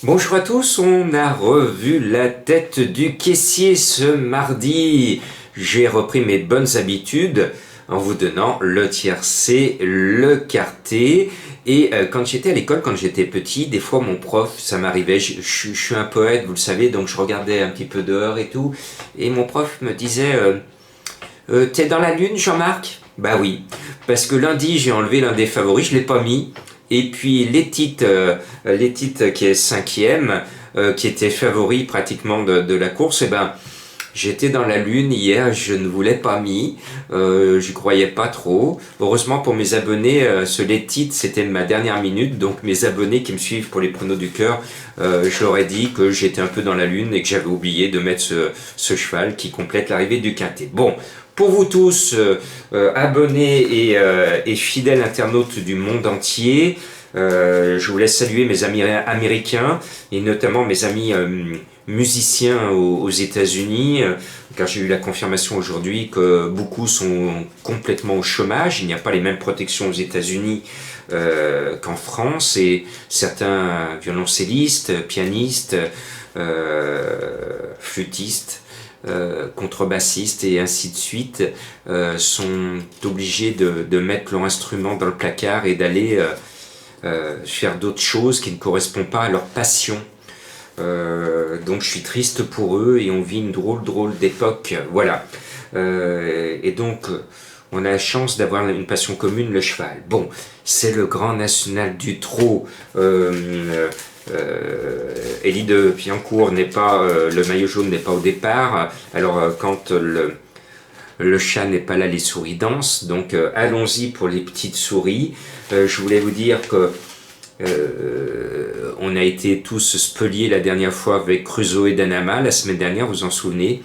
Bonjour à tous, on a revu la tête du caissier ce mardi. J'ai repris mes bonnes habitudes en vous donnant le tiercé, le quarté. Et quand j'étais à l'école, quand j'étais petit, des fois mon prof, ça m'arrivait, je suis un poète, vous le savez, donc je regardais un petit peu dehors et tout. Et mon prof me disait, t'es dans la lune, Jean-Marc? Bah oui, parce que lundi j'ai enlevé l'un des favoris, je l'ai pas mis. Et puis les titres qui est cinquième, qui était favori pratiquement de la course, et ben j'étais dans la lune hier, je ne vous l'ai pas mis, j'y croyais pas trop. Heureusement pour mes abonnés, ce les titres c'était ma dernière minute, donc mes abonnés qui me suivent pour les pronos du cœur, je leur ai dit que j'étais un peu dans la lune et que j'avais oublié de mettre ce cheval qui complète l'arrivée du quintet. Bon, pour vous tous, abonnés et fidèles internautes du monde entier, je voulais saluer mes amis américains et notamment mes amis musiciens aux États-Unis, car j'ai eu la confirmation aujourd'hui que beaucoup sont complètement au chômage. Il n'y a pas les mêmes protections aux États-Unis qu'en France, et certains violoncellistes, pianistes, flûtistes, contrebassistes et ainsi de suite sont obligés de mettre leur instrument dans le placard et d'aller faire d'autres choses qui ne correspondent pas à leur passion. Donc je suis triste pour eux et on vit une drôle d'époque. Voilà. Et donc on a la chance d'avoir une passion commune, le cheval. Bon, c'est le grand national du trot. Élie de Piancourt n'est pas, le maillot jaune n'est pas au départ. Alors quand le chat n'est pas là, les souris dansent. Donc allons-y pour les petites souris. Je voulais vous dire que on a été tous spoliés la dernière fois avec Crusoe et Danama. La semaine dernière, vous en souvenez.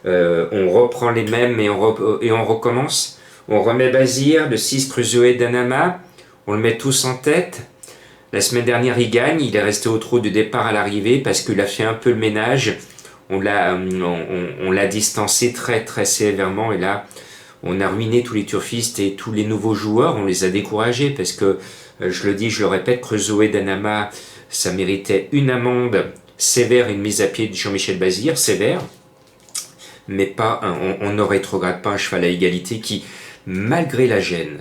On reprend les mêmes et on recommence. On remet Bazir, le 6 Crusoe et Danama. On le met tous en tête. La semaine dernière, il gagne. Il est resté au trot du départ à l'arrivée parce qu'il a fait un peu le ménage. On l'a distancé très sévèrement. Et là, on a ruiné tous les turfistes et tous les nouveaux joueurs. On les a découragés parce que, je le dis, je le répète, Crusoe et Danama, ça méritait une amende sévère et une mise à pied de Jean-Michel Bazir, sévère, mais pas on ne rétrograde pas un cheval à égalité qui, malgré la gêne,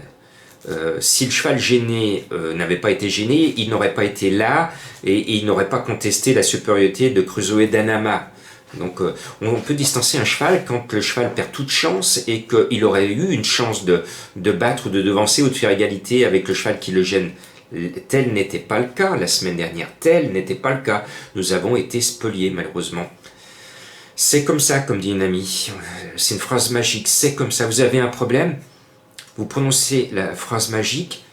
si le cheval gêné n'avait pas été gêné, il n'aurait pas été là et il n'aurait pas contesté la supériorité de Crusoe et Danama. Donc on peut distancer un cheval quand le cheval perd toute chance et qu'il aurait eu une chance de battre ou de devancer ou de faire égalité avec le cheval qui le gêne. Tel n'était pas le cas la semaine dernière, tel n'était pas le cas. Nous avons été spoliés malheureusement. C'est comme ça, comme dit une amie. C'est une phrase magique, c'est comme ça. Vous avez un problème, vous prononcez la phrase magique,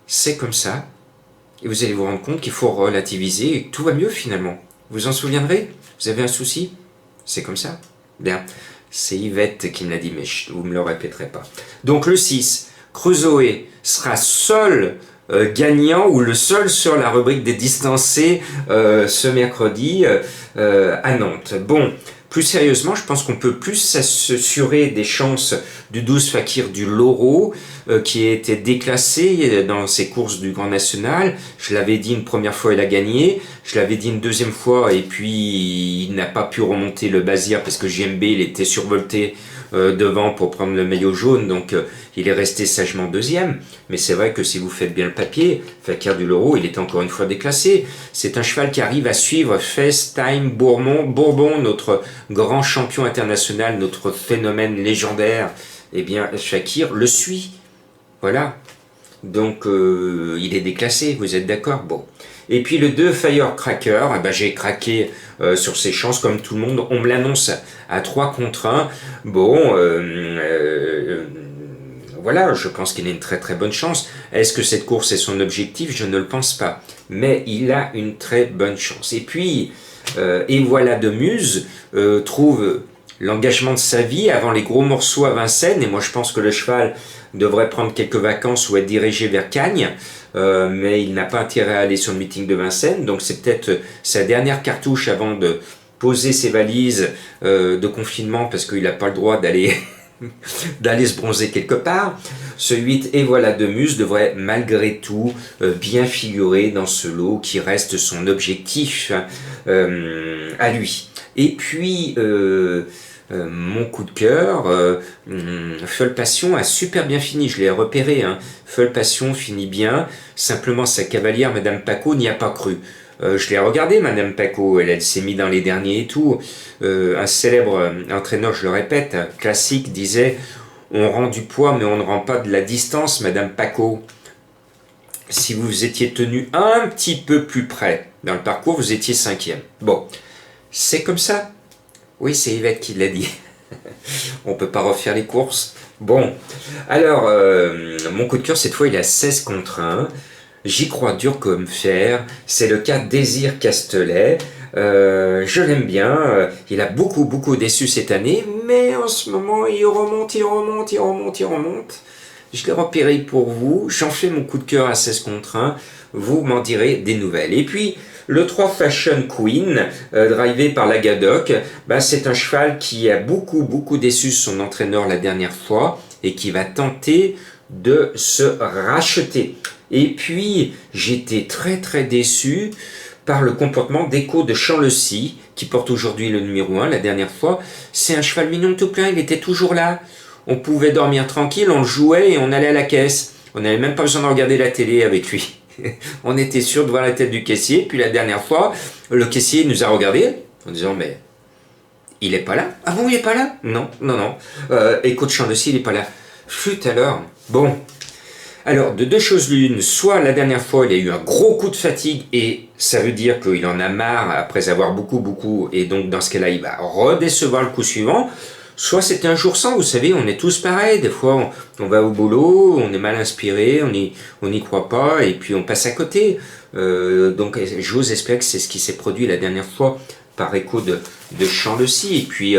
c'est comme ça, et vous allez vous rendre compte qu'il faut relativiser et que tout va mieux finalement. Vous en souviendrez? Vous avez un souci? C'est comme ça. Bien, c'est Yvette qui me l'a dit, mais vous ne me le répéterez pas. Donc le 6, Crusoe sera seul gagnant ou le seul sur la rubrique des distancés ce mercredi à Nantes. Bon, plus sérieusement, je pense qu'on peut plus s'assurer des chances du 12 Fakir du Loro, qui a été déclassé dans ses courses du Grand National. Je l'avais dit une première fois, il a gagné. Je l'avais dit une deuxième fois, et puis il n'a pas pu remonter le Bazir parce que JMB, il était survolté devant pour prendre le maillot jaune, donc il est resté sagement deuxième. Mais c'est vrai que si vous faites bien le papier, Fakir du Loro, il était encore une fois déclassé. C'est un cheval qui arrive à suivre FaceTime Bourbon, notre grand champion international, notre phénomène légendaire. Eh bien, Fakir le suit. Voilà. Donc, il est déclassé, vous êtes d'accord? Bon. Et puis le 2 Firecracker, eh ben, j'ai craqué sur ses chances comme tout le monde. On me l'annonce à 3 contre 1. Bon, voilà, je pense qu'il a une très bonne chance. Est-ce que cette course est son objectif? Je ne le pense pas. Mais il a une très bonne chance. Et puis, et voilà de Muse trouve l'engagement de sa vie avant les gros morceaux à Vincennes. Et moi, je pense que le cheval devrait prendre quelques vacances ou être dirigé vers Cagnes. Mais il n'a pas intérêt à aller sur le meeting de Vincennes. Donc c'est peut-être sa dernière cartouche avant de poser ses valises de confinement parce qu'il n'a pas le droit d'aller d'aller se bronzer quelque part. Ce 8 et voilà de Muse devrait malgré tout bien figurer dans ce lot qui reste son objectif à lui. Et puis mon coup de cœur, Folle Passion a super bien fini, je l'ai repéré, hein. Folle Passion finit bien, simplement sa cavalière Madame Paco n'y a pas cru. Je l'ai regardé, Madame Paco, elle s'est mise dans les derniers et tout. Un célèbre entraîneur, je le répète, classique, disait « On rend du poids, mais on ne rend pas de la distance, Madame Paco. » Si vous étiez tenu un petit peu plus près dans le parcours, vous étiez 5e. Bon, c'est comme ça. Oui, c'est Yvette qui l'a dit. On ne peut pas refaire les courses. Bon, alors, mon coup de cœur, cette fois, il est à 16 contre 1. J'y crois dur comme fer. C'est le cas Désir Castelet. Je l'aime bien. Il a beaucoup déçu cette année, mais en ce moment, il remonte. Je l'ai repéré pour vous. J'en fais mon coup de cœur à 16 contre 1. Vous m'en direz des nouvelles. Et puis, le 3 Fashion Queen, drivé par la Gaddock, c'est un cheval qui a beaucoup déçu son entraîneur la dernière fois et qui va tenter de se racheter. Et puis, j'étais très déçu par le comportement d'Echo de Champ-le-Cy, qui porte aujourd'hui le numéro 1 la dernière fois. C'est un cheval mignon tout plein, il était toujours là. On pouvait dormir tranquille, on le jouait et on allait à la caisse. On n'avait même pas besoin de regarder la télé avec lui. On était sûr de voir la tête du caissier. Puis la dernière fois, le caissier nous a regardé en disant « Mais il est pas là ?»« Ah bon, il est pas là ?»« Non. Echo de Champ-le-Cy, il est pas là. » Flûte alors. Bon. Alors, de deux choses l'une, soit la dernière fois, il a eu un gros coup de fatigue et ça veut dire qu'il en a marre après avoir beaucoup, et donc dans ce cas-là, il va redécevoir le coup suivant. Soit c'était un jour sans, vous savez, on est tous pareils. Des fois, on va au boulot, on est mal inspiré, on n'y croit pas, et puis on passe à côté. Donc, j'ose espérer que c'est ce qui s'est produit la dernière fois par Echo de Champ-le-Cy. Et puis,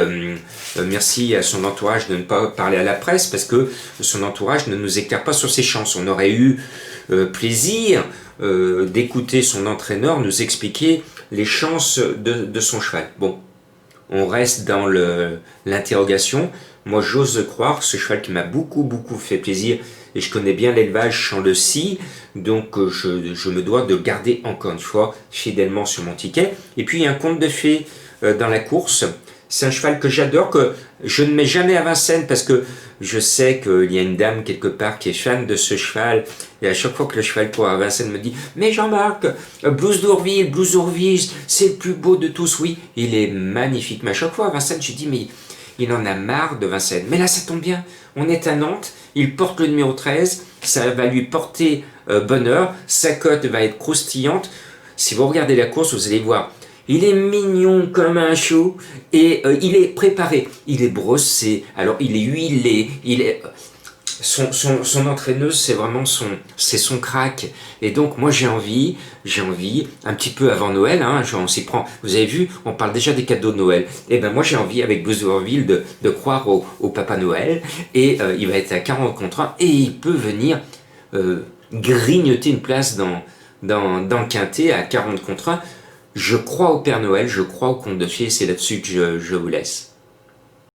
merci à son entourage de ne pas parler à la presse, parce que son entourage ne nous éclaire pas sur ses chances. On aurait eu plaisir d'écouter son entraîneur nous expliquer les chances de son cheval. Bon. On reste dans l'interrogation. Moi, j'ose croire, ce cheval qui m'a beaucoup fait plaisir, et je connais bien l'élevage Champ-le-Cy, donc je me dois de garder encore une fois fidèlement sur mon ticket. Et puis, il y a un conte de fées dans la course. C'est un cheval que j'adore, que je ne mets jamais à Vincennes parce que je sais qu'il y a une dame quelque part qui est fan de ce cheval. Et à chaque fois que le cheval court à Vincennes me dit « Mais Jean-Marc, Blues d'Ourville, c'est le plus beau de tous. » Oui, il est magnifique. Mais à chaque fois à Vincennes, je dis « Mais il en a marre de Vincennes. » Mais là, ça tombe bien. On est à Nantes. Il porte le numéro 13. Ça va lui porter bonheur. Sa cote va être croustillante. Si vous regardez la course, vous allez voir. Il est mignon comme un chou et il est préparé, il est brossé, alors il est huilé, il est... Son entraîneuse, c'est vraiment son crack. Et donc moi j'ai envie, un petit peu avant Noël, hein, on s'y prend. Vous avez vu, on parle déjà des cadeaux de Noël. Et ben moi j'ai envie avec Blues d'Ourville de croire au Papa Noël. Et il va être à 40 contre 1 et il peut venir grignoter une place dans le quintet à 40 contre 1. Je crois au Père Noël, je crois au conte de fées, c'est là-dessus que je vous laisse.